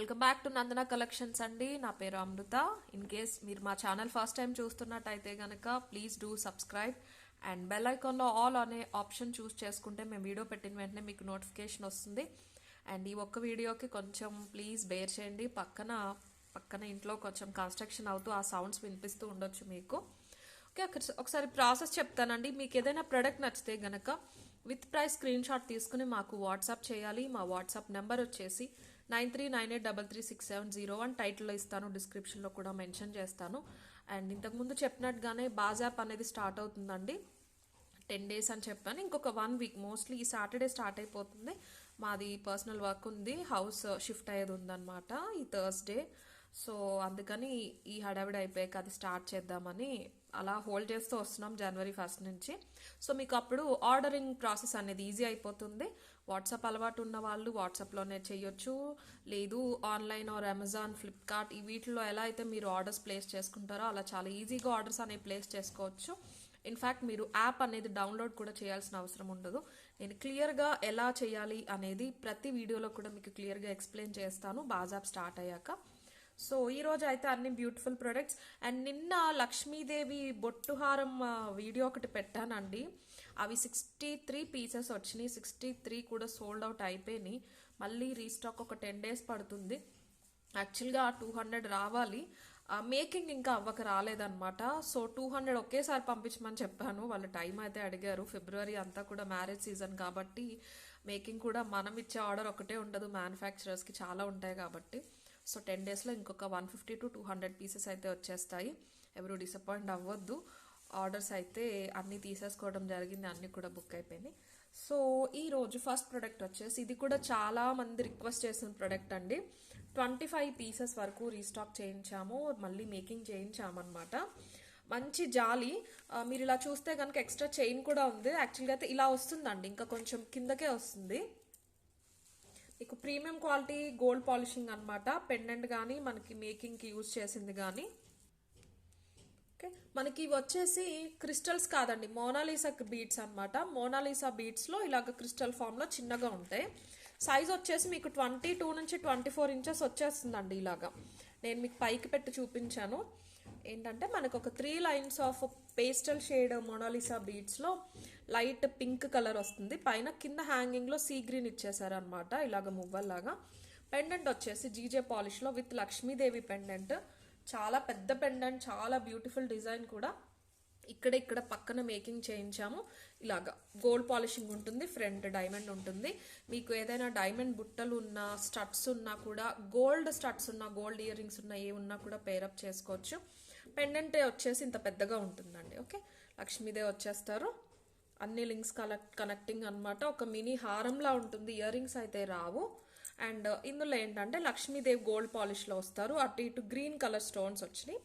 Welcome back to Nandana collections అండి. నా పేరు అమృత. ఇన్ కేస్ మీరు మా ఛానల్ ఫస్ట్ టైం చూస్తున్నట్టయితే కనుక please do subscribe and bell ఐకాన్లో ఆల్ అనే ఆప్షన్ చూస్ చేసుకుంటే మేము వీడియో పెట్టిన వెంటనే మీకు నోటిఫికేషన్ వస్తుంది. అండ్ ఈ ఒక్క వీడియోకి కొంచెం ప్లీజ్ బేర్ చేయండి. పక్కన ఇంట్లో కొంచెం కన్స్ట్రక్షన్ అవుతూ ఆ సౌండ్స్ వినిపిస్తూ ఉండొచ్చు మీకు. ఓకే, ఒకసారి ప్రాసెస్ చెప్తానండి. మీకు ఏదైనా ప్రోడక్ట్ నచ్చితే గనక విత్ ప్రైస్ స్క్రీన్ షాట్ తీసుకుని మాకు వాట్సాప్ చేయాలి. మా వాట్సాప్ నెంబర్ వచ్చేసి 9398336701. టైటిల్లో ఇస్తాను, డిస్క్రిప్షన్లో కూడా మెన్షన్ చేస్తాను. అండ్ ఇంతకుముందు చెప్పినట్టుగానే బాజాప్ అనేది స్టార్ట్ అవుతుందండి. 10 days అని చెప్పాను. ఇంకొక 1 week, మోస్ట్లీ ఈ సాటర్డే స్టార్ట్ అయిపోతుంది. మాది పర్సనల్ వర్క్ ఉంది, హౌస్ షిఫ్ట్ అయ్యేది ఉందన్నమాట ఈ థర్స్డే. సో అందుకని ఈ హడావిడి అయిపోయాక అది స్టార్ట్ చేద్దామని అలా హోల్డ్ చేస్తూ వస్తున్నాం January 1st నుంచి. సో మీకు అప్పుడు ఆర్డరింగ్ ప్రాసెస్ అనేది ఈజీ అయిపోతుంది. వాట్సాప్ అలవాటు ఉన్న వాళ్ళు వాట్సాప్లోనే చేయొచ్చు, లేదు ఆన్లైన్ ఆర్ అమెజాన్, ఫ్లిప్కార్ట్ ఈ వీటిలో ఎలా అయితే మీరు ఆర్డర్స్ ప్లేస్ చేసుకుంటారో అలా చాలా ఈజీగా ఆర్డర్స్ అనేవి ప్లేస్ చేసుకోవచ్చు. ఇన్ఫ్యాక్ట్ మీరు యాప్ అనేది డౌన్లోడ్ కూడా చేయాల్సిన అవసరం ఉండదు. నేను క్లియర్గా ఎలా చేయాలి అనేది ప్రతి వీడియోలో కూడా మీకు క్లియర్గా ఎక్స్ప్లెయిన్ చేస్తాను బాజాప్ స్టార్ట్ అయ్యాక. సో ఈరోజు అయితే అన్ని బ్యూటిఫుల్ ప్రొడక్ట్స్. అండ్ నిన్న లక్ష్మీదేవి బొట్టుహారం వీడియో ఒకటి పెట్టానండి. అవి 63 pieces వచ్చినాయి. 63 కూడా సోల్డ్ అవుట్ అయిపోయినాయి. మళ్ళీ రీస్టాక్ ఒక 10 days పడుతుంది. యాక్చువల్గా 200 రావాలి, మేకింగ్ ఇంకా అవ్వక రాలేదన్నమాట. సో 200 ఒకేసారి పంపించమని చెప్పాను. వాళ్ళు టైం అయితే అడిగారు. ఫిబ్రవరి అంతా కూడా మ్యారేజ్ సీజన్ కాబట్టి మేకింగ్ కూడా మనం ఇచ్చే ఆర్డర్ ఒకటే ఉండదు, మ్యానుఫ్యాక్చరర్స్కి చాలా ఉంటాయి కాబట్టి. సో 10 daysలో ఇంకొక 150 to 200 pieces అయితే వచ్చేస్తాయి. ఎవరు డిసప్పాయింట్ అవ్వద్దు. ఆర్డర్స్ అయితే అన్నీ తీసేసుకోవడం జరిగింది, అన్నీ కూడా బుక్ అయిపోయినాయి. సో ఈరోజు ఫస్ట్ ప్రోడక్ట్ వచ్చేసి ఇది కూడా చాలా మంది రిక్వెస్ట్ చేసిన ప్రోడక్ట్ అండి. 25 pieces వరకు రీస్టాక్ చేయించాము, మళ్ళీ మేకింగ్ చేయించామన్నమాట. మంచి జాలి. మీరు ఇలా చూస్తే కనుక ఎక్స్ట్రా చైన్ కూడా ఉంది. యాక్చువల్గా అయితే ఇలా వస్తుందండి, ఇంకా కొంచెం కిందకే వస్తుంది. మీకు ప్రీమియం క్వాలిటీ గోల్డ్ పాలిషింగ్ అనమాట. పెండెంట్ కానీ మనకి మేకింగ్కి యూజ్ చేసింది కానీ. ఓకే, మనకి వచ్చేసి క్రిస్టల్స్ కాదండి, మోనాలిసా బీడ్స్ అనమాట. మోనాలిసా బీడ్స్లో ఇలాగ క్రిస్టల్ ఫామ్లో చిన్నగా ఉంటాయి. సైజ్ వచ్చేసి మీకు 22 నుంచి 24 inches వచ్చేస్తుందండి. ఇలాగా నేను మీకు పైకి పెట్టి చూపించాను. ఏంటంటే మనకు ఒక 3 lines of pastel shade Mona Lisa బీడ్స్లో లైట్ పింక్ కలర్ వస్తుంది. పైన కింద హ్యాంగింగ్లో సీ గ్రీన్ ఇచ్చేసారు అనమాట, ఇలాగ మువ్వల్లాగా. పెండెంట్ వచ్చేసి జీజే పాలిష్లో విత్ లక్ష్మీదేవి పెండెంట్. చాలా పెద్ద పెండెంట్, చాలా బ్యూటిఫుల్ డిజైన్ కూడా. ఇక్కడ పక్కన మేకింగ్ చేయించాము. ఇలాగా గోల్డ్ పాలిషింగ్ ఉంటుంది, ఫ్రంట్ డైమండ్ ఉంటుంది. మీకు ఏదైనా డైమండ్ బుట్టలు ఉన్నా, స్టడ్స్ ఉన్నా కూడా, గోల్డ్ స్టడ్స్ ఉన్నా, గోల్డ్ ఇయర్ రింగ్స్ ఉన్నా, ఏ ఉన్నా కూడా పేరప్ చేసుకోవచ్చు. పెండెంట్ వచ్చేసి ఇంత పెద్దగా ఉంటుందండి. ఓకే, లక్ష్మీదేవి వచ్చేస్తారు. అన్ని లింక్స్ కనెక్టింగ్ అనమాట. ఒక మినీ హారంలా ఉంటుంది, ఇయర్ రింగ్స్ అయితే రావు. అండ్ ఇందులో ఏంటంటే లక్ష్మీదేవి గోల్డ్ పాలిష్లో వస్తారు. అటు ఇటు గ్రీన్ కలర్ స్టోన్స్ వచ్చినాయి.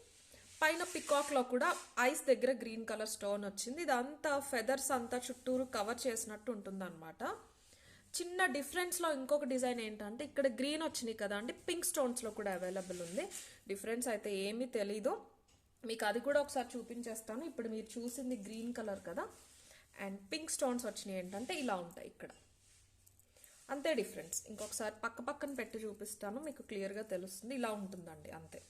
పైన పికాక్లో కూడా ఐస్ దగ్గర గ్రీన్ కలర్ స్టోన్ వచ్చింది. ఇదంతా ఫెదర్స్ అంతా చుట్టూరు కవర్ చేసినట్టు ఉంటుంది అనమాట. చిన్న డిఫరెన్స్లో ఇంకొక డిజైన్ ఏంటంటే ఇక్కడ గ్రీన్ వచ్చినాయి కదా అండి, పింక్ స్టోన్స్లో కూడా అవైలబుల్ ఉంది. డిఫరెన్స్ అయితే ఏమీ తెలీదు, మీకు అది కూడా ఒకసారి చూపించేస్తాను. ఇప్పుడు మీరు చూసింది గ్రీన్ కలర్ కదా, అండ్ పింక్ స్టోన్స్ వచ్చినాయి ఏంటంటే ఇలా ఉంటాయి ఇక్కడ, అంతే డిఫరెన్స్. ఇంకొకసారి పక్కన పెట్టి చూపిస్తాను, మీకు క్లియర్గా తెలుస్తుంది. ఇలా ఉంటుందండి అంతే.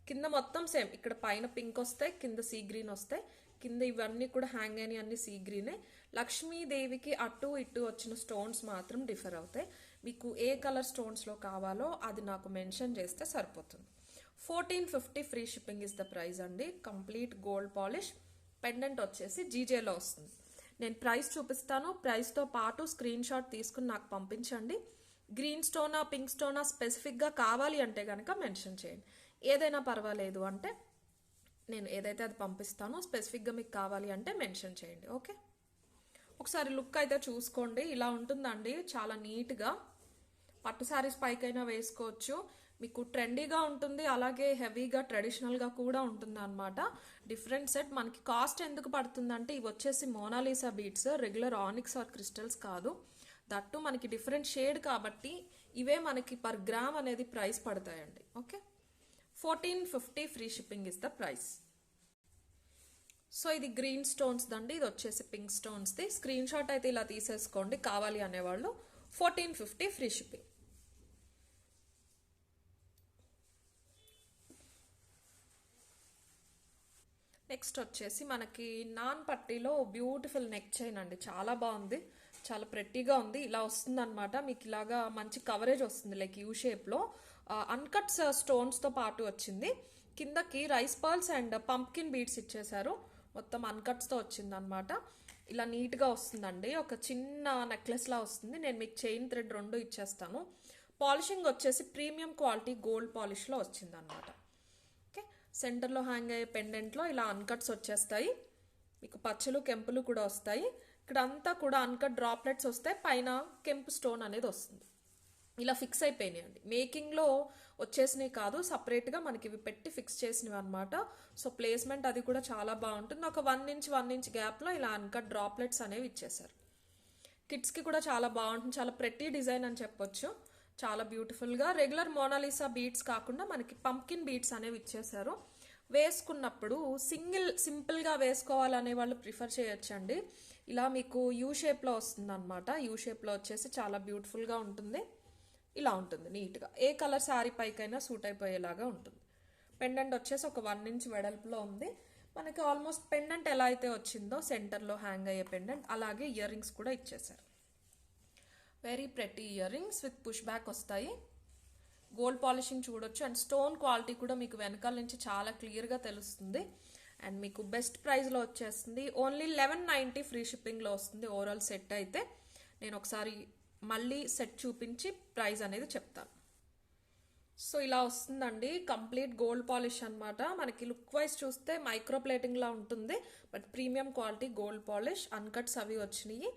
కింద మొత్తం సేమ్, ఇక్కడ పైన పింక్ వస్తాయి, కింద సీ గ్రీన్ వస్తాయి. కింద ఇవన్నీ కూడా హ్యాంగ్ అయిన అన్ని సీ గ్రీనే. లక్ష్మీదేవికి అటు ఇటు వచ్చిన స్టోన్స్ మాత్రం డిఫర్ అవుతాయి. మీకు ఏ కలర్ స్టోన్స్లో కావాలో అది నాకు మెన్షన్ చేస్తే సరిపోతుంది. 1450 free shipping is the price అండి. Complete gold polish. పెండెంట్ వచ్చేసి జీజేలో వస్తుంది. నేను ప్రైస్ చూపిస్తాను, ప్రైస్తో పాటు స్క్రీన్ షాట్ తీసుకుని నాకు పంపించండి. గ్రీన్ స్టోనా పింక్ స్టోనా స్పెసిఫిక్గా కావాలి అంటే కనుక మెన్షన్ చేయండి. ఏదైనా పర్వాలేదు అంటే నేను ఏదైతే అది పంపిస్తానో, స్పెసిఫిక్గా మీకు కావాలి అంటే మెన్షన్ చేయండి. ఓకే, ఒకసారి లుక్ అయితే చూసుకోండి. ఇలా ఉంటుందండి, చాలా నీట్గా. పట్టు శారీస్ పైకైనా వేసుకోవచ్చు. మీకు ట్రెండీగా ఉంటుంది, అలాగే హెవీగా ట్రెడిషనల్గా కూడా ఉంటుంది అనమాట. Different set. మనకి కాస్ట్ ఎందుకు పడుతుందంటే ఇవి వచ్చేసి Mona Lisa beads, regular onyx or crystals కాదు. దట్టు మనకి డిఫరెంట్ షేడ్ కాబట్టి ఇవే మనకి పర్ గ్రామ్ అనేది ప్రైస్ పడతాయండి. Okay, 1450 free shipping is the price. So ఇది గ్రీన్ స్టోన్స్ దండి, ఇది వచ్చేసి పింక్ స్టోన్స్ది. స్క్రీన్ షాట్ అయితే ఇలా తీసేసుకోండి కావాలి అనేవాళ్ళు. 1450 ఫ్రీ షిప్పింగ్. నెక్స్ట్ వచ్చేసి మనకి నాన్ పట్టీలో బ్యూటిఫుల్ నెక్ చైన్ అండి, చాలా బాగుంది, చాలా ప్రెట్టీగా ఉంది. ఇలా వస్తుంది అనమాట, మీకు ఇలాగా మంచి కవరేజ్ వస్తుంది, లైక్ యూ షేప్లో అన్కట్స్ స్టోన్స్తో పాటు వచ్చింది. కిందకి rice pearls and pumpkin beads ఇచ్చేసారు, మొత్తం అన్కట్స్తో వచ్చింది అనమాట. ఇలా నీట్గా వస్తుందండి, ఒక చిన్న నెక్లెస్లా వస్తుంది. నేను మీకు చైన్ థ్రెడ్ రెండు ఇచ్చేస్తాను. పాలిషింగ్ వచ్చేసి ప్రీమియం క్వాలిటీ గోల్డ్ పాలిష్లో వచ్చింది అనమాట. ఓకే, సెంటర్లో హ్యాంగ్ అయ్యే పెండెంట్లో ఇలా అన్కట్స్ వచ్చేస్తాయి, మీకు పచ్చలు కెంపులు కూడా వస్తాయి. ఇక్కడ అంతా కూడా అన్కట్ డ్రాప్లెట్స్ వస్తాయి, పైన కెంపు స్టోన్ అనేది వస్తుంది. ఇలా ఫిక్స్ అయిపోయినాయి అండి, మేకింగ్లో వచ్చేసినవి కాదు, సపరేట్గా మనకి ఇవి పెట్టి ఫిక్స్ చేసినవి అనమాట. సో ప్లేస్మెంట్ అది కూడా చాలా బాగుంటుంది. ఒక 1 ఇంచ్ గ్యాప్లో ఇలా అన్కట్ డ్రాప్లెట్స్ అనేవి ఇచ్చేసారు. కిడ్స్కి కూడా చాలా బాగుంటుంది, చాలా ప్రెట్టి డిజైన్ అని చెప్పొచ్చు, చాలా బ్యూటిఫుల్గా. రెగ్యులర్ మోనాలిసా బీడ్స్ కాకుండా మనకి పంప్కిన్ బీడ్స్ అనేవి ఇచ్చేసారు. వేసుకున్నప్పుడు సింపుల్గా వేసుకోవాలనే వాళ్ళు ప్రిఫర్ చేయొచ్చండి. ఇలా మీకు యూ షేప్లో వస్తుంది అనమాట, యూ షేప్లో వచ్చేసి చాలా బ్యూటిఫుల్గా ఉంటుంది. ఇలా ఉంటుంది నీట్గా, ఏ కలర్ శారీ పైకైనా సూట్ అయిపోయేలాగా ఉంటుంది. పెండెంట్ వచ్చేసి ఒక 1 ఇంచ్ వెడల్పులో ఉంది. మనకి ఆల్మోస్ట్ పెండెంట్ ఎలా అయితే వచ్చిందో సెంటర్లో హ్యాంగ్ అయ్యే పెండెంట్, అలాగే ఇయర్ రింగ్స్ కూడా ఇచ్చేసారు. Very pretty ear rings with push back వస్తాయి. గోల్డ్ పాలిషింగ్ చూడొచ్చు, అండ్ స్టోన్ క్వాలిటీ కూడా మీకు వెనకాల నుంచి చాలా క్లియర్గా తెలుస్తుంది. అండ్ మీకు బెస్ట్ ప్రైస్లో వచ్చేస్తుంది, ఓన్లీ 1190 ఫ్రీ షిప్పింగ్లో వస్తుంది ఓవరాల్ సెట్ అయితే. నేను ఒకసారి మళ్ళీ సెట్ చూపించి ప్రైస్ అనేది చెప్తాను. సో ఇలా వస్తుందండి, కంప్లీట్ గోల్డ్ పాలిష్ అనమాట. మనకి లుక్ వైజ్ చూస్తే మైక్రో ప్లేటింగ్లా ఉంటుంది, but premium quality gold polish. అన్కట్స్ అవి వచ్చినాయి,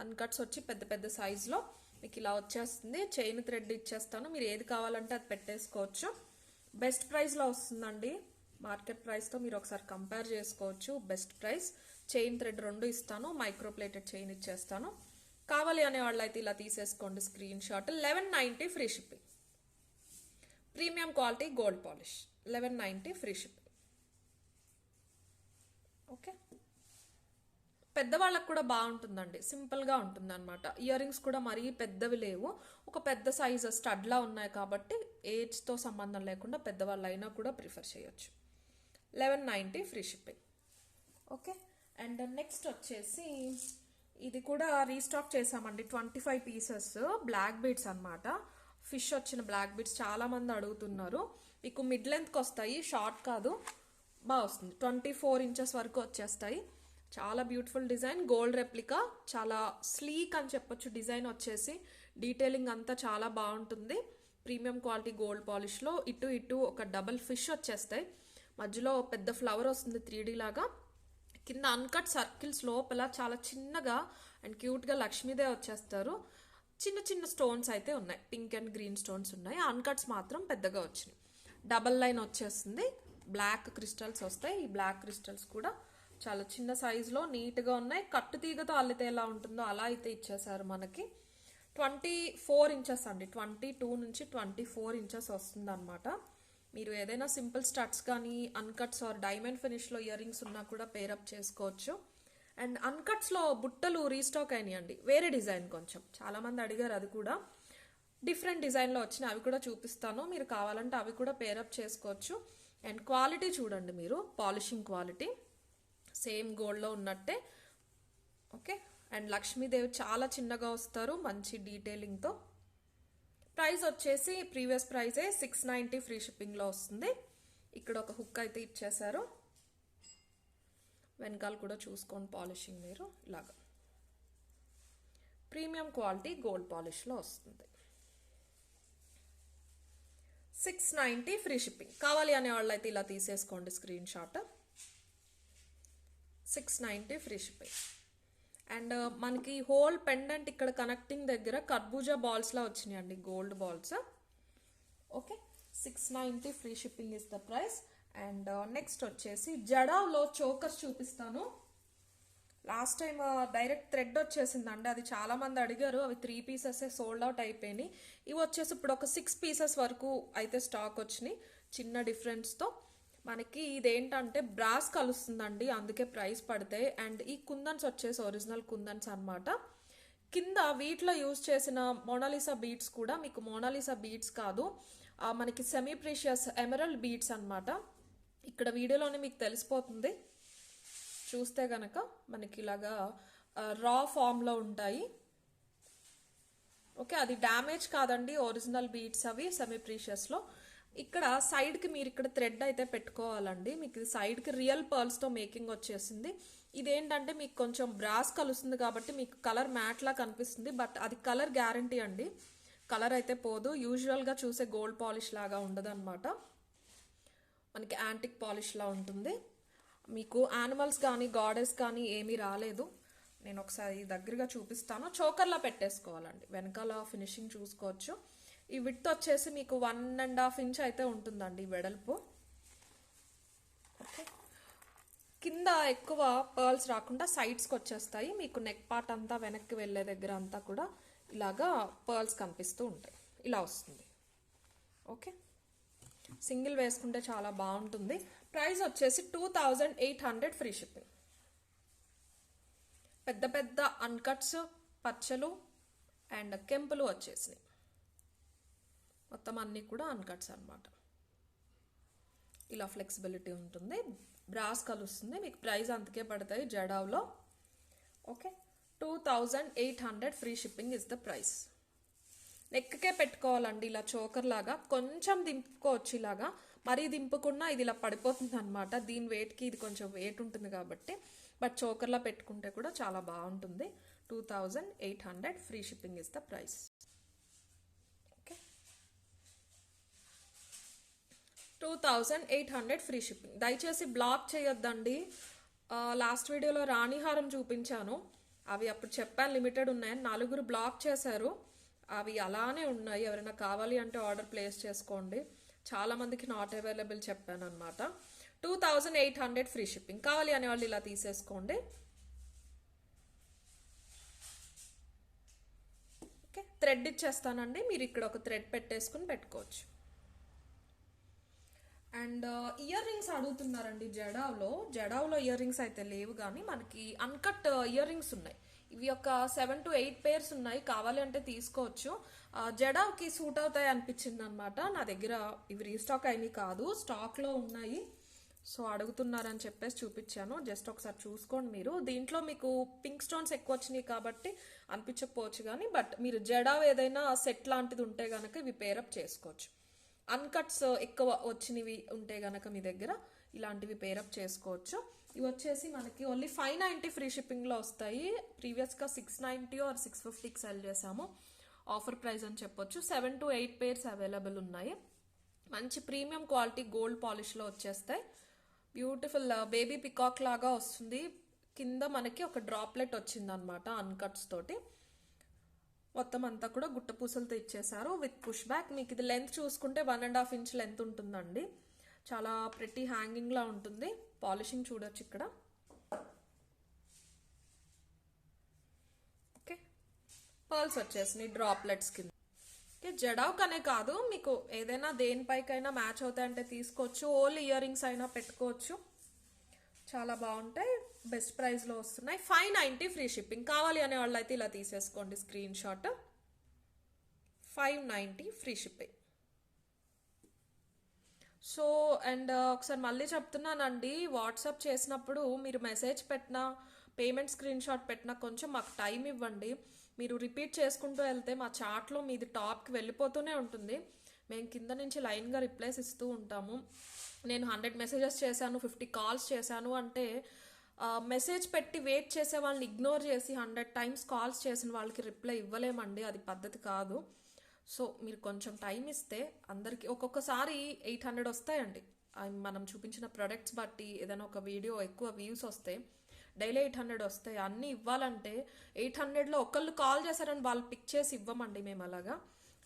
అన్కట్స్ వచ్చి పెద్ద పెద్ద సైజులో మీకు ఇలా వచ్చేస్తుంది. చైన్ థ్రెడ్ ఇచ్చేస్తాను, మీరు ఏది కావాలంటే అది పెట్టేసుకోవచ్చు. బెస్ట్ ప్రైస్లో వస్తుందండి, మార్కెట్ ప్రైస్తో మీరు ఒకసారి కంపేర్ చేసుకోవచ్చు. Best price. చైన్ థ్రెడ్ రెండు ఇస్తాను, మైక్రో ప్లేటెడ్ చైన్ ఇచ్చేస్తాను. కావాలి అనే వాళ్ళు అయితే ఇలా తీసేసుకోండి screen shot. 1190 free shipping, premium quality gold polish, 1190 free shipping. Okay, పెద్దవాళ్ళకు కూడా బాగుంటుందండి, సింపుల్గా ఉంటుంది అనమాట. ఇయర్ రింగ్స్ కూడా మరీ పెద్దవి లేవు, ఒక పెద్ద సైజ్ స్టడ్లా ఉన్నాయి కాబట్టి ఏజ్తో సంబంధం లేకుండా పెద్దవాళ్ళు అయినా కూడా ప్రిఫర్ చేయొచ్చు. 1190 free shipping. Okay, and next వచ్చేసి ఇది కూడా రీస్టాక్ చేసామండి, 25 పీసెస్ బ్లాక్ బీడ్స్ అనమాట. ఫిష్ వచ్చిన బ్లాక్ బీడ్స్ చాలామంది అడుగుతున్నారు. మీకు మిడ్ లెంత్కి వస్తాయి, షార్ట్ కాదు, బాగా వస్తుంది. 24 ఇంచెస్ వరకు వచ్చేస్తాయి. చాలా బ్యూటిఫుల్ డిజైన్, గోల్డ్ రెప్లికా, చాలా స్లీక్ అని చెప్పొచ్చు. డిజైన్ వచ్చేసి డీటెయిలింగ్ అంతా చాలా బాగుంటుంది. ప్రీమియం క్వాలిటీ గోల్డ్ పాలిష్లో ఇటు ఇటు ఒక డబల్ ఫిష్ వచ్చేస్తాయి, మధ్యలో పెద్ద ఫ్లవర్ వస్తుంది 3D లాగా. కింద అన్కట్ సర్కిల్స్ లోపల చాలా చిన్నగా అండ్ క్యూట్గా లక్ష్మీదేవి వచ్చేస్తారు. చిన్న చిన్న స్టోన్స్ అయితే ఉన్నాయి, పింక్ అండ్ గ్రీన్ స్టోన్స్ ఉన్నాయి. అన్కట్స్ మాత్రం పెద్దగా వచ్చినాయి. డబల్ లైన్ వచ్చేస్తుంది, బ్లాక్ క్రిస్టల్స్ వస్తాయి. ఈ బ్లాక్ క్రిస్టల్స్ కూడా చాలా చిన్న సైజులో నీట్గా ఉన్నాయి. కట్టు తీగతో అల్లితే ఎలా ఉంటుందో అలా అయితే ఇచ్చేసారు మనకి. 24 ఇంచెస్ అండి, 22 నుంచి 24 ఇంచెస్ వస్తుంది అనమాట. మీరు ఏదైనా సింపుల్ స్టడ్స్ కానీ అన్కట్స్ ఆర్ డైమండ్ ఫినిష్లో ఇయర్ రింగ్స్ ఉన్నా కూడా పేరప్ చేసుకోవచ్చు. అండ్ అన్కట్స్లో బుట్టలు రీస్టాక్ అయినాయండి, వేరే డిజైన్, కొంచెం చాలామంది అడిగారు, అది కూడా డిఫరెంట్ డిజైన్లో వచ్చినాయి, అవి కూడా చూపిస్తాను. మీరు కావాలంటే అవి కూడా పేరప్ చేసుకోవచ్చు. అండ్ క్వాలిటీ చూడండి మీరు, పాలిషింగ్ క్వాలిటీ సేమ్ గోల్డ్లో ఉన్నట్టే. ఓకే, అండ్ లక్ష్మీదేవి చాలా చిన్నగా వస్తారు, మంచి డీటెయిలింగ్తో. ప్రైస్ వచ్చేసి ప్రీవియస్ ప్రైజే 690 ఫ్రీ షిప్పింగ్లో వస్తుంది. ఇక్కడ ఒక హుక్ అయితే ఇచ్చేసారు, వెనకాల కూడా చూసుకోండి పాలిషింగ్ మీరు. ఇలాగా ప్రీమియం క్వాలిటీ గోల్డ్ పాలిష్లో వస్తుంది. 690 ఫ్రీ షిప్పింగ్. కావాలి అనే వాళ్ళు అయితే ఇలా తీసేసుకోండి screen shot. 690 free shipping. And మనకి హోల్ పెండెంట్ ఇక్కడ కనెక్టింగ్ దగ్గర కర్బూజా బాల్స్లా వచ్చినాయండి, gold balls. Okay, 690 free shipping is the price. And next వచ్చేసి జడావ్లో చోకర్స్ చూపిస్తాను. లాస్ట్ టైం డైరెక్ట్ థ్రెడ్ వచ్చేసిందండి, అది చాలామంది అడిగారు, అవి 3 పీసెస్ సోల్డ్ అవుట్ అయిపోయినాయి. ఇవి వచ్చేసి ఇప్పుడు ఒక 6 పీసెస్ వరకు అయితే స్టాక్ వచ్చినాయి, చిన్న డిఫరెన్స్తో. మనకి ఇదేంటంటే బ్రాస్ కలుస్తుందండి, అందుకే ప్రైస్ పడతాయి. అండ్ ఈ కుందన్స్ వచ్చేసి ఒరిజినల్ కుందన్స్ అనమాట. కింద వీటిలో యూజ్ చేసిన మోనాలిసా బీడ్స్ కూడా మీకు మోనాలిసా బీడ్స్ కాదు, మనకి సెమీ ప్రీషియస్ ఎమరల్డ్ బీడ్స్ అనమాట. ఇక్కడ వీడియోలోనే మీకు తెలిసిపోతుంది. చూస్తే గనక మనకి ఇలాగా రా ఫామ్లో ఉంటాయి. ఓకే, అది డ్యామేజ్ కాదండి, ఒరిజినల్ బీడ్స్ అవి సెమీ ప్రీషియస్లో. ఇక్కడ సైడ్కి మీరు ఇక్కడ థ్రెడ్ అయితే పెట్టుకోవాలండి. మీకు ఇది సైడ్కి రియల్ పర్ల్స్తో మేకింగ్ వచ్చేసింది. ఇదేంటంటే మీకు కొంచెం బ్రాస్ కలుస్తుంది కాబట్టి మీకు కలర్ మ్యాట్లా కనిపిస్తుంది, బట్ అది కలర్ గ్యారంటీ అండి, కలర్ అయితే పోదు. యూజువల్గా చూసే గోల్డ్ పాలిష్ లాగా ఉండదు అనమాట, మనకి యాంటిక్ పాలిష్లా ఉంటుంది. మీకు యానిమల్స్ కానీ గాడెస్ కానీ ఏమీ రాలేదు. నేను ఒకసారి దగ్గరగా చూపిస్తాను. చోకర్లా పెట్టేసుకోవాలండి, వెనకాల ఫినిషింగ్ చూసుకోవచ్చు. ఈ విడ్త్ వచ్చేసి మీకు 1.5 ఇంచ్ అయితే ఉంటుందండి వెడల్పు. ఓకే, కింద ఎక్కువ పర్ల్స్ రాకుండా సైడ్స్కి వచ్చేస్తాయి. మీకు నెక్ పార్ట్ అంతా వెనక్కి వెళ్ళే దగ్గర అంతా కూడా ఇలాగా పర్ల్స్ కనిపిస్తూ ఉంటాయి, ఇలా వస్తుంది. ఓకే, సింగిల్ వేసుకుంటే చాలా బాగుంటుంది. ప్రైస్ వచ్చేసి 2800 ఫ్రీ షిప్పింగ్. పెద్ద పెద్ద అన్కట్స్ పచ్చలు అండ్ కెంపులు వచ్చేసినాయి, మొత్తం అన్నీ కూడా అన్కట్స్ అనమాట. ఇలా ఫ్లెక్సిబిలిటీ ఉంటుంది, బ్రాస్ కలుస్తుంది. మీకు ప్రైస్ అంతకే పడతాయి జడావ్లో. Okay, 2800 free shipping is the price. నెక్కే పెట్టుకోవాలండి, ఇలా చోకర్ లాగా కొంచెం దింపుకోవచ్చు. ఇలాగా మరీ దింపుకున్నా ఇది ఇలా పడిపోతుంది అనమాట, దీని వెయిట్కి ఇది కొంచెం వెయిట్ ఉంటుంది కాబట్టి. బట్ చోకర్లా పెట్టుకుంటే కూడా చాలా బాగుంటుంది. 2800 free shipping is the price. Okay, 2800 free shipping. దయచేసి బ్లాక్ చేయొద్దండి. లాస్ట్ వీడియోలో రాణిహారం చూపించాను, అవి అప్పుడు చెప్పాను లిమిటెడ్ ఉన్నాయని, 4 బ్లాక్ చేశారు. అవి అలానే ఉన్నాయి, ఎవరైనా కావాలి అంటే ఆర్డర్ ప్లేస్ చేసుకోండి. చాలా మందికి నాట్ అవైలబుల్ చెప్పాను అనమాట. 2800 ఫ్రీ షిప్పింగ్. కావాలి అనే వాళ్ళు ఇలా తీసేసుకోండి. ఓకే, థ్రెడ్ ఇచ్చేస్తానండి, మీరు ఇక్కడ ఒక థ్రెడ్ పెట్టేసుకుని పెట్టుకోవచ్చు. అండ్ ఇయర్ రింగ్స్ అడుగుతున్నారండి. జడావ్లో ఇయర్ రింగ్స్ అయితే లేవు, కానీ మనకి అన్కట్ ఇయర్ రింగ్స్ ఉన్నాయి. ఇవి ఒక 7 to 8 పేర్స్ ఉన్నాయి, కావాలి అంటే తీసుకోవచ్చు. జడావ్కి సూట్ అవుతాయి అనిపించింది అనమాట. నా దగ్గర ఇవి రీస్టాక్ అయినవి కాదు, స్టాక్లో ఉన్నాయి. సో అడుగుతున్నారని చెప్పేసి చూపించాను, జస్ట్ ఒకసారి చూసుకోండి మీరు. దీంట్లో మీకు పింక్ స్టోన్స్ ఎక్కువ వచ్చినాయి కాబట్టి అనిపించకపోవచ్చు కానీ, బట్ మీరు జడావ్ ఏదైనా సెట్ లాంటిది ఉంటే కనుక ఇవి పేరప్ చేసుకోవచ్చు. అన్కట్స్ ఎక్కువ వచ్చినవి ఉంటే గనక మీ దగ్గర ఇలాంటివి పేరప్ చేసుకోవచ్చు. ఇవి వచ్చేసి మనకి ఓన్లీ 590 ఫ్రీ షిప్పింగ్లో వస్తాయి. ప్రీవియస్గా 690 ఆర్ 650కి సెల్ చేసాము, ఆఫర్ ప్రైస్ అని చెప్పొచ్చు. 7 to 8 పేర్స్ అవైలబుల్ ఉన్నాయి. మంచి ప్రీమియం క్వాలిటీ గోల్డ్ పాలిష్లో వచ్చేస్తాయి. బ్యూటిఫుల్ బేబీ పికాక్ లాగా వస్తుంది. కింద మనకి ఒక డ్రాప్లెట్ వచ్చిందనమాట అన్కట్స్ తోటి. మొత్తం అంతా కూడా గుట్ట పూసలతో ఇచ్చేసారు విత్ పుష్ బ్యాక్. మీకు ఇది లెంత్ చూసుకుంటే 1.5 ఇంచ్ లెంత్ ఉంటుందండి. చాలా ప్రెటీ హ్యాంగింగ్ లా ఉంటుంది. పాలిషింగ్ చూడొచ్చు ఇక్కడ. ఓకే, పర్ల్స్ వచ్చేసినాయి డ్రాప్లెట్స్ కింద. ఓకే, జడావ్ కనే కాదు, మీకు ఏదైనా దేనిపైకైనా మ్యాచ్ అవుతాయంటే తీసుకోవచ్చు. ఓన్లీ ఇయర్ రింగ్స్ అయినా పెట్టుకోవచ్చు, చాలా బాగుంటాయి. బెస్ట్ ప్రైస్లో వస్తున్నాయి. 590 ఫ్రీ షిప్పింగ్. కావాలి అనే వాళ్ళు అయితే ఇలా తీసేసుకోండి screen shot. 590 free shipping. So and ఒకసారి మళ్ళీ చెప్తున్నానండి, వాట్సాప్ చేసినప్పుడు మీరు మెసేజ్ పెట్టినా పేమెంట్ స్క్రీన్ షాట్ పెట్టినా కొంచెం మాకు టైం ఇవ్వండి. మీరు రిపీట్ చేసుకుంటూ వెళ్తే మా చాట్లో మీది టాప్కి వెళ్ళిపోతూనే ఉంటుంది. మేము కింద నుంచి లైన్గా రిప్లైస్ ఇస్తూ ఉంటాము. నేను 100 మెసేజెస్ చేశాను, 50 కాల్స్ చేశాను అంటే మెసేజ్ పెట్టి వెయిట్ చేసే వాళ్ళని ఇగ్నోర్ చేసి 100 టైమ్స్ కాల్స్ చేసిన వాళ్ళకి రిప్లై ఇవ్వలేమండి, అది పద్ధతి కాదు. సో మీరు కొంచెం టైం ఇస్తే అందరికీ ఒక్కొక్కసారి 800 వస్తాయండి. మనం చూపించిన ప్రొడక్ట్స్ బట్టి ఏదైనా ఒక వీడియో ఎక్కువ వ్యూస్ వస్తే డైలీ 800 వస్తాయి. అన్నీ ఇవ్వాలంటే 800లో ఒకళ్ళు కాల్ చేశారని వాళ్ళు పిక్ చేసి ఇవ్వమండి మేము, అలాగా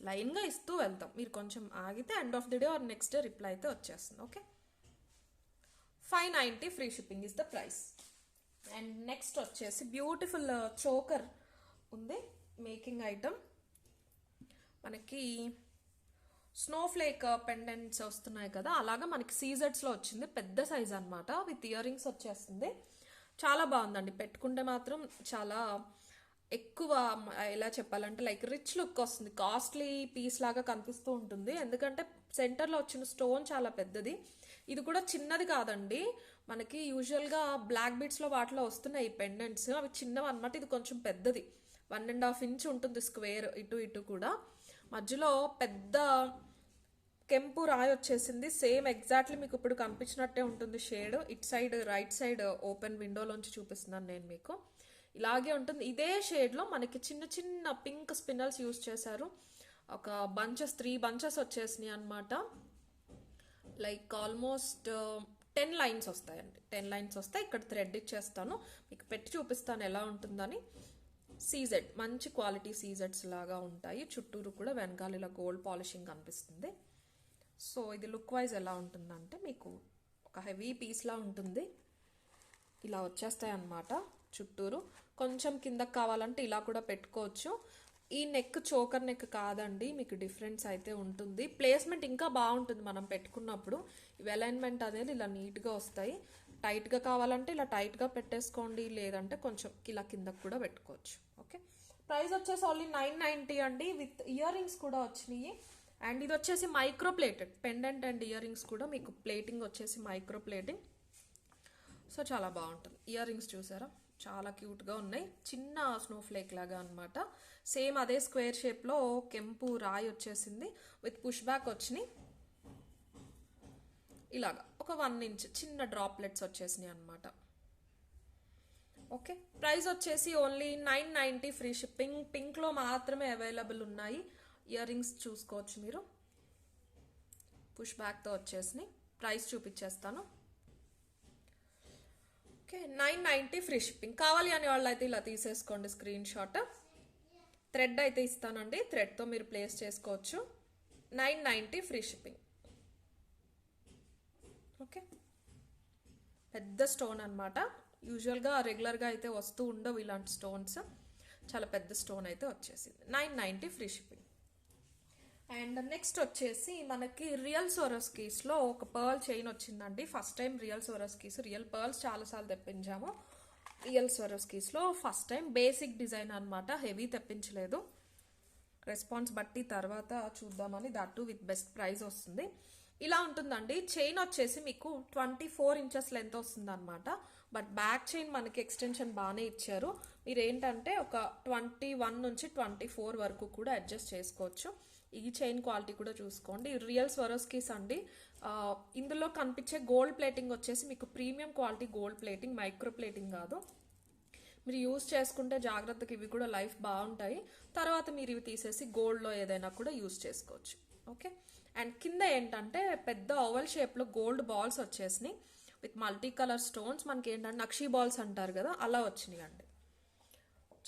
లైన్గా ఇస్తూ వెళ్తాం. మీరు కొంచెం ఆగితే end of the day or next day reply అయితే వచ్చేస్తుంది. Okay, 590 free shipping is the price. And next వచ్చేసి బ్యూటిఫుల్ చోకర్ ఉంది, మేకింగ్ ఐటమ్. మనకి స్నోఫ్లేక్ పెండెంట్స్ వస్తున్నాయి కదా, అలాగా మనకి సీజెడ్స్లో వచ్చింది. పెద్ద సైజ్ అనమాట, విత్ ఇయర్ రింగ్స్ వచ్చేస్తుంది. చాలా బాగుందండి, పెట్టుకుంటే మాత్రం చాలా ఎక్కువ ఎలా చెప్పాలంటే లైక్ రిచ్ లుక్ వస్తుంది, కాస్ట్లీ పీస్ లాగా కనిపిస్తూ ఉంటుంది. ఎందుకంటే సెంటర్లో వచ్చిన స్టోన్ చాలా పెద్దది. ఇది కూడా చిన్నది కాదండి, మనకి యూజువల్గా బ్లాక్ బీడ్స్లో వాటిలో వస్తున్నాయి ఈ పెండెంట్స్, అవి చిన్నవి అనమాట. ఇది కొంచెం పెద్దది, 1.5 ఇంచ్ ఉంటుంది స్క్వేర్, ఇటు ఇటు కూడా. మధ్యలో పెద్ద కెంపు రాయి వచ్చేసింది, సేమ్ ఎగ్జాక్ట్లీ మీకు ఇప్పుడు కనిపించినట్టే ఉంటుంది shade. It side right side open విండోలోంచి చూపిస్తున్నాను నేను మీకు. ఇలాగే ఉంటుంది. ఇదే షేడ్లో మనకి చిన్న చిన్న పింక్ స్పిన్నల్స్ యూజ్ చేశారు. ఒక బంచెస్ 3 బంచెస్ వచ్చేసినాయి అనమాట. లైక్ ఆల్మోస్ట్ 10 లైన్స్ వస్తాయండి. 10 లైన్స్ వస్తాయి. ఇక్కడ థ్రెడ్ ఇచ్చేస్తాను, మీకు పెట్టి చూపిస్తాను ఎలా ఉంటుందని. సీజెడ్, మంచి క్వాలిటీ సీజెడ్స్ లాగా ఉంటాయి. చుట్టూరు కూడా వెనకాల ఇలా గోల్డ్ పాలిషింగ్ కనిపిస్తుంది. సో ఇది లుక్ వైజ్ ఎలా ఉంటుందంటే మీకు ఒక హెవీ పీస్లా ఉంటుంది. ఇలా వచ్చేస్తాయి అన్నమాట చుట్టూరు. కొంచెం కిందకి కావాలంటే ఇలా కూడా పెట్టుకోవచ్చు. ఈ నెక్ చోకర్ నెక్ కాదండి, మీకు డిఫరెన్స్ అయితే ఉంటుంది. ప్లేస్మెంట్ ఇంకా బాగుంటుంది మనం పెట్టుకున్నప్పుడు. ఇవి అలైన్మెంట్ అనేది ఇలా నీట్గా వస్తాయి. టైట్గా కావాలంటే ఇలా టైట్గా పెట్టేసుకోండి, లేదంటే కొంచెం ఇలా కిందకు కూడా పెట్టుకోవచ్చు. ఓకే, ప్రైస్ వచ్చేసి ఓన్లీ 990 అండి, విత్ ఇయర్ రింగ్స్ కూడా వచ్చినాయి. అండ్ ఇది వచ్చేసి micro plated pendant and ear rings కూడా మీకు ప్లేటింగ్ వచ్చేసి మైక్రో ప్లేటింగ్. సో చాలా బాగుంటుంది. ఇయర్ రింగ్స్ చూసారా, చాలా క్యూట్గా ఉన్నాయి, చిన్న స్నో ఫ్లేక్ లాగా అనమాట. సేమ్ అదే స్క్వేర్ షేప్లో కెంపు రాయి వచ్చేసింది, విత్ పుష్ బ్యాక్ వచ్చినాయి. ఇలాగా ఒక 1 ఇంచ్ చిన్న డ్రాప్లెట్స్ వచ్చేసినాయి అనమాట. ఓకే, ప్రైస్ వచ్చేసి ఓన్లీ 990 ఫ్రీ షిప్పింగ్. పింక్లో మాత్రమే అవైలబుల్ ఉన్నాయి. ఇయర్ రింగ్స్ చూసుకోవచ్చు మీరు, పుష్ బ్యాక్తో వచ్చేసినాయి. ప్రైస్ చూపించేస్తాను. Okay, 990 free shipping. కావాలి అనే వాళ్ళు అయితే ఇలా తీసేసుకోండి స్క్రీన్ షాట్. థ్రెడ్ అయితే ఇస్తానండి, థ్రెడ్తో మీరు ప్లేస్ చేసుకోవచ్చు. 990 ఫ్రీ షిప్పింగ్. ఓకే, పెద్ద స్టోన్ అనమాట. యూజువల్గా రెగ్యులర్గా అయితే వస్తూ ఉండవు ఇలాంటి స్టోన్స్. చాలా పెద్ద స్టోన్ అయితే వచ్చేసింది. 990 ఫ్రీ షిప్పింగ్. అండ్ నెక్స్ట్ వచ్చేసి మనకి రియల్ స్వరోస్కీస్లో ఒక పర్ల్ చైన్ వచ్చిందండి. First time real Swarovskis, real pearls చాలాసార్లు తెప్పించాము. రియల్ స్వరోస్కీస్లో ఫస్ట్ టైం బేసిక్ డిజైన్ అనమాట, హెవీ తెప్పించలేదు. రెస్పాన్స్ బట్టి తర్వాత చూద్దామని, దట్టు విత్ బెస్ట్ ప్రైస్ వస్తుంది. ఇలా ఉంటుందండి. చైన్ వచ్చేసి మీకు 24 ఇంచెస్ లెంత్ వస్తుంది అనమాట. బట్ బ్యాక్ చైన్ మనకి ఎక్స్టెన్షన్ బాగానే ఇచ్చారు. మీరు ఏంటంటే ఒక 21 నుంచి 24 వరకు కూడా అడ్జస్ట్ చేసుకోవచ్చు. ఈ చైన్ క్వాలిటీ కూడా చూసుకోండి. రియల్ స్వరోస్కీస్ అండి. ఇందులో కనిపించే గోల్డ్ ప్లేటింగ్ వచ్చేసి మీకు premium quality gold plating, micro plating కాదు. మీరు యూస్ చేసుకుంటే జాగ్రత్తగా ఇవి కూడా లైఫ్ బాగుంటాయి. తర్వాత మీరు ఇవి తీసేసి గోల్డ్లో ఏదైనా కూడా యూస్ చేసుకోవచ్చు. ఓకే, అండ్ కింద ఏంటంటే పెద్ద ఓవల్ షేప్లో గోల్డ్ బాల్స్ వచ్చేసినాయి విత్ మల్టీ కలర్ స్టోన్స్. మనకి ఏంటంటే నక్షీ బాల్స్ అంటారు కదా, అలా వచ్చినాయి అండి.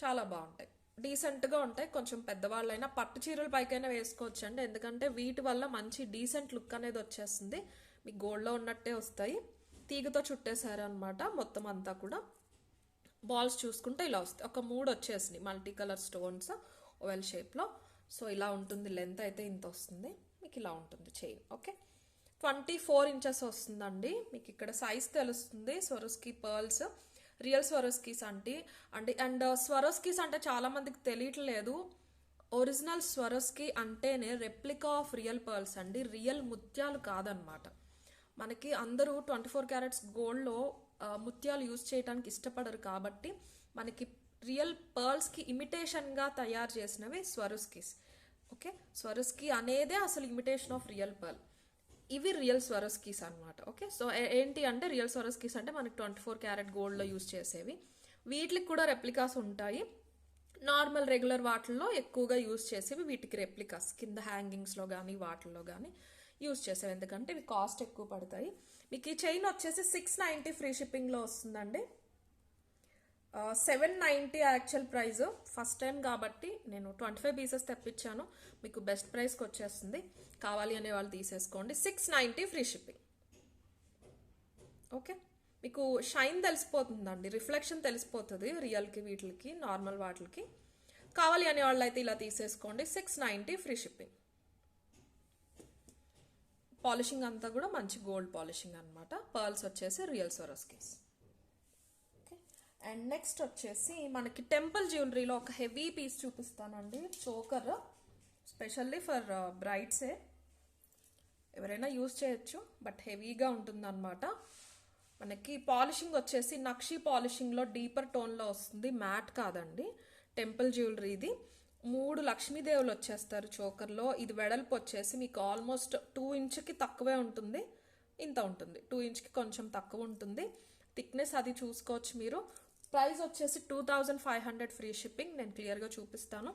చాలా బాగుంటాయి, డీసెంట్గా ఉంటాయి. కొంచెం పెద్దవాళ్ళైనా పట్టు చీరల పైకైనా వేసుకోవచ్చు అండి, ఎందుకంటే వీటి వల్ల మంచి డీసెంట్ లుక్ అనేది వచ్చేస్తుంది. మీకు గోల్డ్లో ఉన్నట్టే వస్తాయి. తీగతో చుట్టేశారు అనమాట మొత్తం అంతా కూడా. బాల్స్ చూసుకుంటే ఇలా వస్తాయి. ఒక 3 వచ్చేసినాయి మల్టీ కలర్ స్టోన్స్ ఓవెల్ షేప్లో. సో ఇలా ఉంటుంది. లెంత్ అయితే ఇంత వస్తుంది. మీకు ఇలా ఉంటుంది చైన్. ఓకే, 24 ఇంచెస్ వస్తుందండి. మీకు ఇక్కడ సైజ్ తెలుస్తుంది. Swarovski pearls real Swarovskis and Swarovskis అంటే చాలా మందికి తెలియట్లేదు. ఒరిజినల్ స్వరోస్కీ అంటేనే రెప్లికా ఆఫ్ రియల్ పర్ల్స్ అండి, రియల్ ముత్యాలు కాదనమాట. మనకి అందరూ 24 క్యారెట్స్ గోల్డ్లో ముత్యాలు యూజ్ చేయడానికి ఇష్టపడరు కాబట్టి మనకి రియల్ పర్ల్స్కి ఇమిటేషన్గా తయారు చేసినవి స్వరోస్కీస్. ఓకే, స్వరోస్కీ అనేదే అసలు ఇమిటేషన్ ఆఫ్ రియల్ పర్ల్. ఇవి రియల్ స్వరోస్కీస్ అనమాట. ఓకే, సో ఏంటి అంటే రియల్ స్వరోస్కీస్ అంటే మనకి 24 క్యారెట్ గోల్డ్లో యూజ్ చేసేవి. వీటికి కూడా రెప్లికాస్ ఉంటాయి. నార్మల్ రెగ్యులర్ వాటిల్లో ఎక్కువగా యూజ్ చేసేవి వీటికి రెప్లికాస్, కింద హ్యాంగింగ్స్లో కానీ వాటిల్లో కానీ యూజ్ చేసేవి, ఎందుకంటే ఇవి కాస్ట్ ఎక్కువ పడతాయి. మీకు ఈ చైన్ వచ్చేసి 690 ఫ్రీ షిప్పింగ్లో వస్తుందండి. 790 యాక్చువల్ ప్రైస్. ఫస్ట్ టైం కాబట్టి నేను 25 పీసెస్ తెప్పించాను, మీకు బెస్ట్ ప్రైస్కి వచ్చేస్తుంది. కావాలి అనే వాళ్ళు తీసేసుకోండి. 690 ఫ్రీ షిప్పింగ్. ఓకే, మీకు షైన్ తెలిసిపోతుందండి, రిఫ్లెక్షన్ తెలిసిపోతుంది రియల్కి, వీటికి, నార్మల్ వాటికి. కావాలి అనే వాళ్ళు అయితే ఇలా తీసేసుకోండి. 690 ఫ్రీ షిప్పింగ్. పాలిషింగ్ అంతా కూడా మంచి గోల్డ్ పాలిషింగ్ అనమాట. పర్ల్స్ వచ్చేసి real Swarovskis. Okay, and next వచ్చేసి మనకి టెంపుల్ జ్యువెలరీలో ఒక హెవీ పీస్ చూపిస్తానండి. చోకర్ స్పెషల్లీ ఫర్ బ్రైడ్సే, ఎవరైనా యూజ్ చేయొచ్చు, బట్ హెవీగా ఉంటుందన్నమాట. మనకి పాలిషింగ్ వచ్చేసి నక్షి పాలిషింగ్లో డీపర్ టోన్లో వస్తుంది, మ్యాట్ కాదండి. టెంపుల్ జ్యువెలరీ ఇది. 3 లక్ష్మీదేవులు వచ్చేస్తారు చోకర్లో. ఇది వెడల్పు వచ్చేసి మీకు ఆల్మోస్ట్ 2 ఇంచ్కి తక్కువే ఉంటుంది, ఇంత ఉంటుంది. 2 ఇంచ్కి కొంచెం తక్కువ ఉంటుంది. థిక్నెస్ అది చూసుకోవచ్చు మీరు. ప్రైస్ వచ్చేసి 2500 ఫ్రీ షిప్పింగ్. నేను క్లియర్గా చూపిస్తాను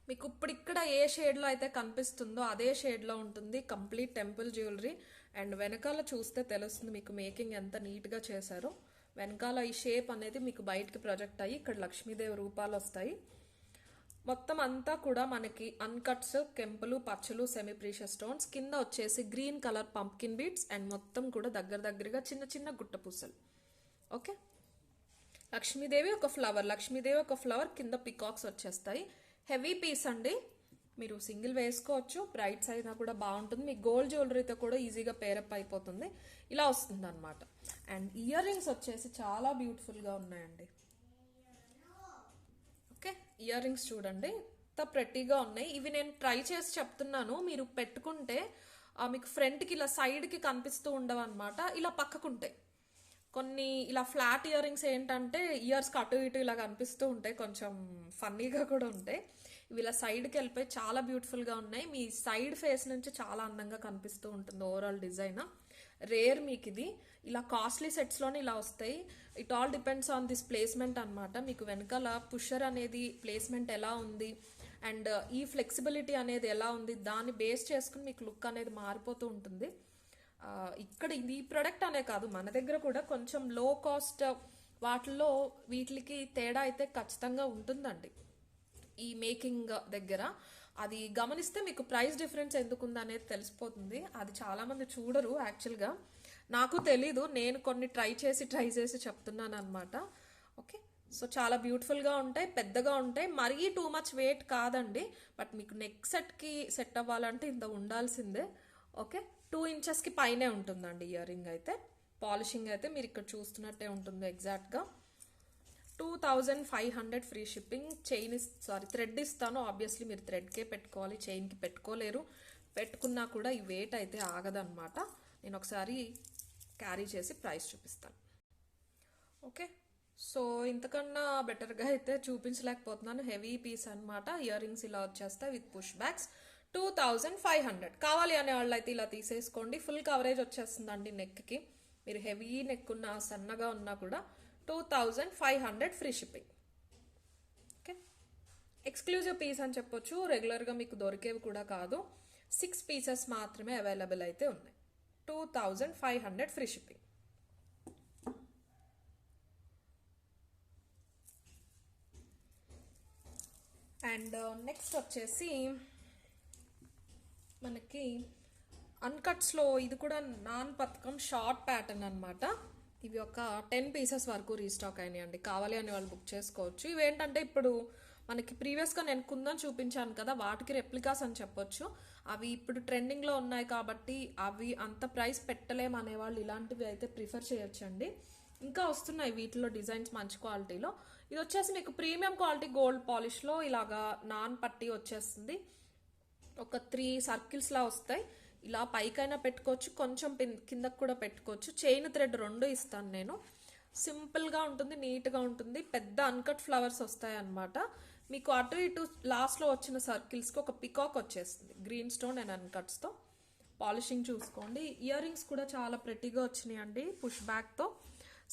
మీకు. ఇప్పుడు ఇక్కడ ఏ షేడ్లో అయితే కనిపిస్తుందో అదే షేడ్లో ఉంటుంది కంప్లీట్ టెంపుల్ జ్యువెలరీ. అండ్ వెనకాల చూస్తే తెలుస్తుంది మీకు మేకింగ్ ఎంత నీట్గా చేశారో. వెనకాల ఈ షేప్ అనేది మీకు బయటికి ప్రొజెక్ట్ అయ్యి ఇక్కడ లక్ష్మీదేవి రూపాలు వస్తాయి. మొత్తం అంతా కూడా మనకి అన్కట్స్, కెంపులు, పచ్చలు, సెమీ ప్రీషియస్ స్టోన్స్, కింద వచ్చేసి green colour pumpkin beads and మొత్తం కూడా దగ్గరగా చిన్న చిన్న గుట్ట పూసలు. ఓకే, లక్ష్మీదేవి ఒక ఫ్లవర్, కింద పికాక్స్ వచ్చేస్తాయి. హెవీ పీస్ అండి, మీరు సింగిల్ వేసుకోవచ్చు, బ్రైట్స్ అయినా కూడా బాగుంటుంది. మీ గోల్డ్ జ్యువెలరీతో కూడా ఈజీగా పేరప్ అయిపోతుంది. ఇలా వస్తుంది అనమాట. అండ్ ఇయర్ రింగ్స్ వచ్చేసి చాలా బ్యూటిఫుల్గా ఉన్నాయండి. ఓకే, ఇయర్ రింగ్స్ చూడండి ఎంత ప్రెట్టీగా ఉన్నాయి. ఇవి నేను ట్రై చేసి చెప్తున్నాను, మీరు పెట్టుకుంటే మీకు ఫ్రంట్కి ఇలా సైడ్కి కనిపిస్తూ ఉండవు అనమాట, ఇలా పక్కకుంటాయి. కొన్ని ఇలా ఫ్లాట్ ఇయర్ రింగ్స్ ఏంటంటే ఇయర్స్కి అటు ఇటు ఇలా కనిపిస్తూ ఉంటాయి, కొంచెం ఫన్నీగా కూడా ఉంటాయి. ఇవి ఇలా సైడ్కి వెళ్ళిపోయి చాలా బ్యూటిఫుల్గా ఉన్నాయి. మీ సైడ్ ఫేస్ నుంచి చాలా అందంగా కనిపిస్తూ ఉంటుంది ఓవరాల్ డిజైన్. రేర్ మీకు ఇది. ఇలా కాస్ట్లీ సెట్స్లోనే ఇలా వస్తాయి. It all depends on this placement అనమాట. మీకు వెనకాల పుషర్ అనేది ప్లేస్మెంట్ ఎలా ఉంది అండ్ ఈ ఫ్లెక్సిబిలిటీ అనేది ఎలా ఉంది, దాన్ని బేస్ చేసుకుని మీకు లుక్ అనేది మారిపోతూ ఉంటుంది. ఇక్కడ ఇది ప్రోడక్ట్ అనే కాదు, మన దగ్గర కూడా కొంచెం లో కాస్ట్ వాటిల్లో వీటికి తేడా అయితే ఖచ్చితంగా ఉంటుందండి. ఈ మేకింగ్ దగ్గర అది గమనిస్తే మీకు ప్రైస్ డిఫరెన్స్ ఎందుకుంది అనేది తెలిసిపోతుంది. అది చాలామంది చూడరు యాక్చువల్గా, నాకు తెలీదు. నేను కొన్ని ట్రై చేసి చెప్తున్నాను అనమాట. ఓకే, సో చాలా బ్యూటిఫుల్గా ఉంటాయి, పెద్దగా ఉంటాయి, మరీ టూ మచ్ వెయిట్ కాదండి. బట్ మీకు నెక్ సెట్కి సెట్ అవ్వాలంటే ఇంత ఉండాల్సిందే. ఓకే, 2 ఇంచెస్కి పైనే ఉంటుందండి ఇయర్ రింగ్ అయితే. పాలిషింగ్ అయితే మీరు ఇక్కడ చూస్తున్నట్టే ఉంటుంది ఎగ్జాక్ట్గా. 2500 ఫ్రీ షిప్పింగ్. థ్రెడ్ ఇస్తాను. ఆబ్వియస్లీ మీరు థ్రెడ్కే పెట్టుకోవాలి, చైన్కి పెట్టుకోలేరు. పెట్టుకున్నా కూడా ఈ వెయిట్ అయితే ఆగదన్నమాట. నేను ఒకసారి క్యారీ చేసి ప్రైస్ చూపిస్తాను. ఓకే, సో ఇంతకన్నా బెటర్గా అయితే చూపించలేకపోతున్నాను. హెవీ పీస్ అనమాట. ఇయర్ రింగ్స్ ఇలా వచ్చేస్తాయి విత్ పుష్ బ్యాగ్స్. 2500 కావాలి అనే వాళ్ళు అయితే ఇలా తీసేసుకోండి. ఫుల్ కవరేజ్ వచ్చేస్తుందండి నెక్కి. మీరు హెవీ నెక్ ఉన్నా సన్నగా ఉన్నా కూడా 2500 free shipping. Okay, exclusive piece అని చెప్పొచ్చు, రెగ్యులర్గా మీకు దొరికేవి కూడా కాదు. 6 పీసెస్ మాత్రమే అవైలబుల్ అయితే ఉన్నాయి. 2500 ఫ్రీ షిప్పింగ్. అండ్ నెక్స్ట్ వచ్చేసి మనకి అన్కట్స్లో ఇది కూడా నాన్ పథకం షార్ట్ ప్యాటర్న్ అనమాట. ఇవి ఒక 10 పీసెస్ వరకు రీస్టాక్ అయినాయండి. కావాలి అని వాళ్ళు బుక్ చేసుకోవచ్చు. ఇవేంటంటే ఇప్పుడు మనకి ప్రీవియస్గా నేను కుందన్ చూపించాను కదా, వాటికి రెప్లికాస్ అని చెప్పొచ్చు. అవి ఇప్పుడు ట్రెండింగ్లో ఉన్నాయి కాబట్టి అవి అంత ప్రైస్ పెట్టలేము అనేవాళ్ళు ఇలాంటివి అయితే ప్రిఫర్ చేయొచ్చండి. ఇంకా వస్తున్నాయి వీటిలో డిజైన్స్ మంచి క్వాలిటీలో. ఇది వచ్చేసి మీకు ప్రీమియం క్వాలిటీ గోల్డ్ పాలిష్లో ఇలాగా నాన్ పట్టీ వచ్చేస్తుంది. ఒక 3 సర్కిల్స్ లా వస్తాయి. ఇలా పైకైనా పెట్టుకోవచ్చు, కొంచెం కిందకు కూడా పెట్టుకోవచ్చు. చైన్ థ్రెడ్ 2 ఇస్తాను నేను. సింపుల్గా ఉంటుంది, నీట్గా ఉంటుంది. పెద్ద అన్కట్ ఫ్లవర్స్ వస్తాయి అన్నమాట. మీకు అటు ఇటు లాస్ట్లో వచ్చిన సర్కిల్స్కి ఒక పికాక్ వచ్చేస్తుంది గ్రీన్ స్టోన్ అండ్ అన్కట్స్తో. పాలిషింగ్ చూసుకోండి. ఇయర్ రింగ్స్ కూడా చాలా ప్రెట్టీగా వచ్చినాయి అండి. పుష్ బ్యాక్తో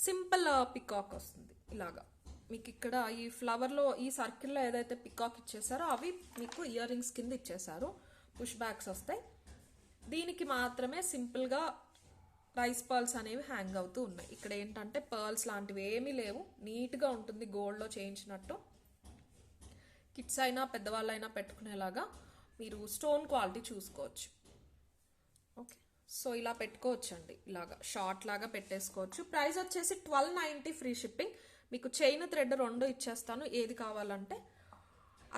సింపుల్ పికాక్ వస్తుంది ఇలాగా. మీకు ఇక్కడ ఈ ఫ్లవర్లో ఈ సర్కిల్లో ఏదైతే పికాక్ ఇచ్చేసారో అవి మీకు ఇయర్ రింగ్స్ కింద ఇచ్చేసారు. పుష్ బ్యాక్స్ వస్తాయి. దీనికి మాత్రమే సింపుల్గా రైస్ పర్ల్స్ అనేవి హ్యాంగ్ అవుతూ ఉన్నాయి. ఇక్కడ ఏంటంటే పర్ల్స్ లాంటివి ఏమీ లేవు, నీట్గా ఉంటుంది గోల్డ్లో చేయించినట్టు. కిడ్స్ అయినా పెద్దవాళ్ళైనా పెట్టుకునేలాగా మీరు స్టోన్ క్వాలిటీ చూసుకోవచ్చు. ఓకే, సో ఇలా పెట్టుకోవచ్చు అండి, ఇలాగా షార్ట్ లాగా పెట్టేసుకోవచ్చు. ప్రైస్ వచ్చేసి 1290 ఫ్రీ షిప్పింగ్. మీకు చైన్ థ్రెడ్ 2 ఇచ్చేస్తాను, ఏది కావాలంటే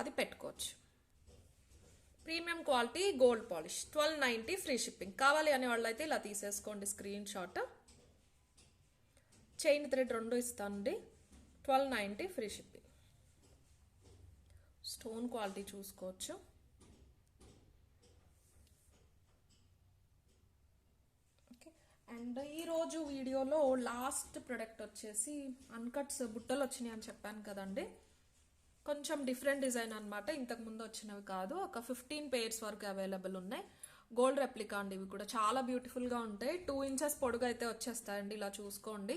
అది పెట్టుకోవచ్చు. Premium quality gold polish 1290 free shipping. కావాలి అనే వాళ్ళు అయితే ఇలా తీసేసుకోండి స్క్రీన్ షాట్. చైన్ థ్రెడ్ 2 ఇస్తానండి. 1290 ఫ్రీ షిప్పింగ్. స్టోన్ క్వాలిటీ చూసుకోవచ్చు. ఓకే, అండ్ ఈరోజు వీడియోలో లాస్ట్ ప్రొడక్ట్ వచ్చేసి అన్కట్స్ బుట్టలు వచ్చినాయి అని చెప్పాను కదండి. కొంచెం డిఫరెంట్ డిజైన్ అనమాట, ఇంతకుముందు వచ్చినవి కాదు. ఒక 15 పేర్స్ వరకు అవైలబుల్ ఉన్నాయి. గోల్డ్ రెప్లికా అండి. ఇవి కూడా చాలా బ్యూటిఫుల్గా ఉంటాయి. 2 ఇంచెస్ పొడుగు అయితే వచ్చేస్తాయండి. ఇలా చూసుకోండి.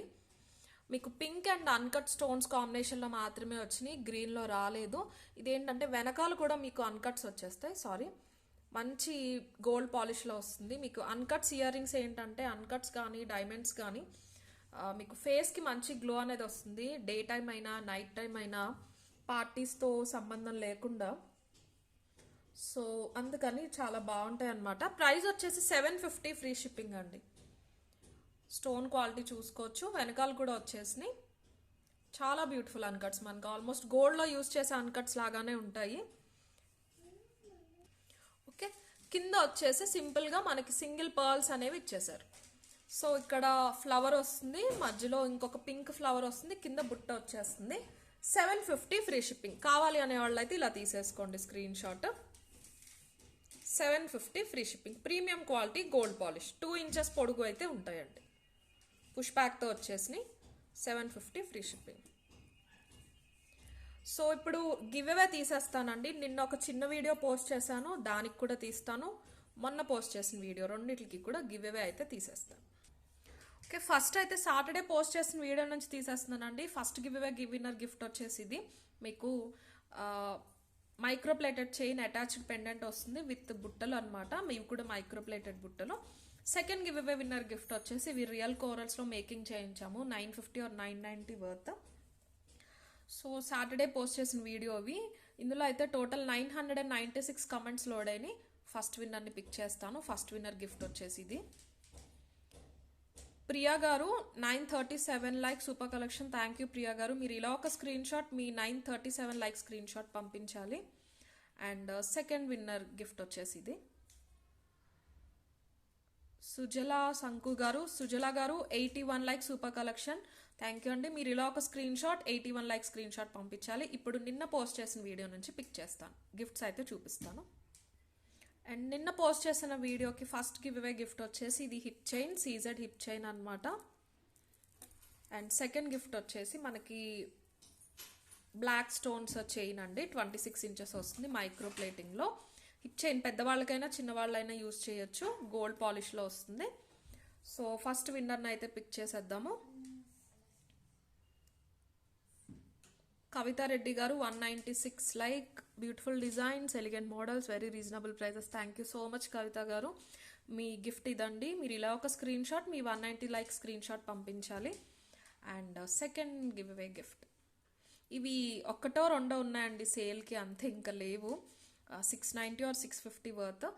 మీకు పింక్ అండ్ అన్కట్ స్టోన్స్ కాంబినేషన్లో మాత్రమే వచ్చినాయి, గ్రీన్లో రాలేదు. ఇదేంటంటే వెనకాల కూడా మీకు అన్కట్స్ వచ్చేస్తాయి. సారీ, మంచి గోల్డ్ పాలిష్లో వస్తుంది. మీకు అన్కట్స్ ఇయర్ రింగ్స్ ఏంటంటే అన్కట్స్ కానీ డైమండ్స్ కానీ మీకు ఫేస్కి మంచి గ్లో అనేది వస్తుంది. డే టైం అయినా నైట్ టైం అయినా పార్టీస్తో సంబంధం లేకుండా. సో అందుకని చాలా బాగుంటాయి అన్నమాట. ప్రైస్ వచ్చేసి 750 ఫ్రీ షిప్పింగ్ అండి. స్టోన్ క్వాలిటీ చూసుకోవచ్చు. వెనకాల కూడా వచ్చేసినాయి. చాలా బ్యూటిఫుల్ అన్కట్స్, మనకు ఆల్మోస్ట్ గోల్డ్లో యూజ్ చేసే అన్కట్స్ లాగానే ఉంటాయి. ఓకే, కింద వచ్చేసి సింపుల్గా మనకి సింగిల్ పర్ల్స్ అనేవి ఇచ్చేసారు. సో ఇక్కడ ఫ్లవర్ వస్తుంది, మధ్యలో ఇంకొక పింక్ ఫ్లవర్ వస్తుంది, కింద బుట్ట వచ్చేస్తుంది. 750 ఫ్రీ షిప్పింగ్. కావాలి అనే వాళ్ళు అయితే ఇలా తీసేసుకోండి screen shot. 750 free shipping. Premium quality gold polish, 2 inches పొడుగు అయితే ఉంటాయండి. పుష్ బ్యాక్తో వచ్చేసి 750 ఫ్రీ షిప్పింగ్. సో ఇప్పుడు గివ్ అవే తీసేస్తానండి. నిన్న ఒక చిన్న వీడియో పోస్ట్ చేశాను, దానికి కూడా తీస్తాను. మొన్న పోస్ట్ చేసిన వీడియో, రెండింటికి కూడా గివ్ అవే అయితే తీసేస్తాను. ఓకే, ఫస్ట్ అయితే సాటర్డే పోస్ట్ చేసిన వీడియో నుంచి తీసేస్తున్నానండి. First give away winner gift వచ్చేసి ఇది మీకు మైక్రోప్లేటెడ్ చైన్ అటాచ్డ్ పెండెంట్ వస్తుంది విత్ బుట్టలు అనమాట. ఇవి కూడా మైక్రోప్లేటెడ్ బుట్టలు. Second give away winner gift వచ్చేసి ఇవి రియల్ కోరల్స్లో మేకింగ్ చేయించాము, 950 or 990 worth. So Saturday post చేసిన వీడియో అవి. ఇందులో అయితే టోటల్ 996 కమెంట్స్ లోడ్ అయినాయి. ఫస్ట్ విన్నర్ని పిక్ చేస్తాను. ఫస్ట్ విన్నర్ గిఫ్ట్ వచ్చేసి ఇది. ప్రియా గారు 937 like super collection. Thank you Priya గారు. మీరు ఇలా ఒక స్క్రీన్ షాట్, మీ 937 లైక్ స్క్రీన్ షాట్ పంపించాలి. అండ్ సెకండ్ విన్నర్ గిఫ్ట్ వచ్చేసి ఇది. సుజలా సంకు గారు, సుజలా గారు 81 like super collection. Thank you అండి. మీరు ఇలా ఒక screen shot 81 like screen shot పంపించాలి. ఇప్పుడు నిన్న పోస్ట్ చేసిన వీడియో నుంచి పిక్ చేస్తాను, గిఫ్ట్స్ అయితే చూపిస్తాను. అండ్ నిన్న పోస్ట్ చేసిన వీడియోకి ఫస్ట్ గివ్ అవే గిఫ్ట్ వచ్చేసి ఇది hip chain, CZ hip chain అనమాట. అండ్ సెకండ్ గిఫ్ట్ వచ్చేసి మనకి బ్లాక్ స్టోన్స్ చైన్ అండి, 26 ఇంచెస్ వస్తుంది మైక్రో ప్లేటింగ్లో. హిప్ చైన్ పెద్దవాళ్ళకైనా చిన్నవాళ్ళైనా యూజ్ చేయొచ్చు, గోల్డ్ పాలిష్లో వస్తుంది. సో ఫస్ట్ విన్నర్ని అయితే పిక్ చేసేద్దాము. కవితా రెడ్డి గారు 196 like. Beautiful designs, elegant models, very reasonable prizes. Thank you so much Kavitha గారు. మీ గిఫ్ట్ ఇదండి. మీరు ఇలా ఒక స్క్రీన్ షాట్, మీ 190 లైక్ స్క్రీన్ షాట్ పంపించాలి. And second give away gift ఇవి ఒక్కటో రెండో ఉన్నాయండి సేల్కి, అంతే ఇంకా లేవు. 690 ఆర్ 650 వర్త్.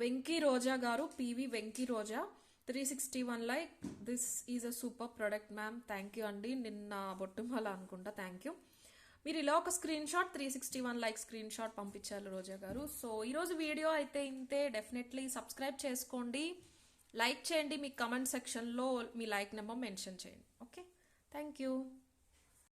వెంకీ రోజా గారు, PV Venky Roja 361 like. This is a super product ma'am. Thank you అండి. నిన్న బొట్టుమాల అనుకుంటా. Thank you. మీరు ఇలా ఒక screen shot 361 like screen shot పంపించాలి రోజా గారు. సో ఈరోజు వీడియో అయితే ఇంతే. డెఫినెట్లీ సబ్స్క్రైబ్ చేసుకోండి, లైక్ చేయండి, మీ కమెంట్ సెక్షన్లో మీ లైక్ నెంబర్ మెన్షన్ చేయండి. Okay, thank you.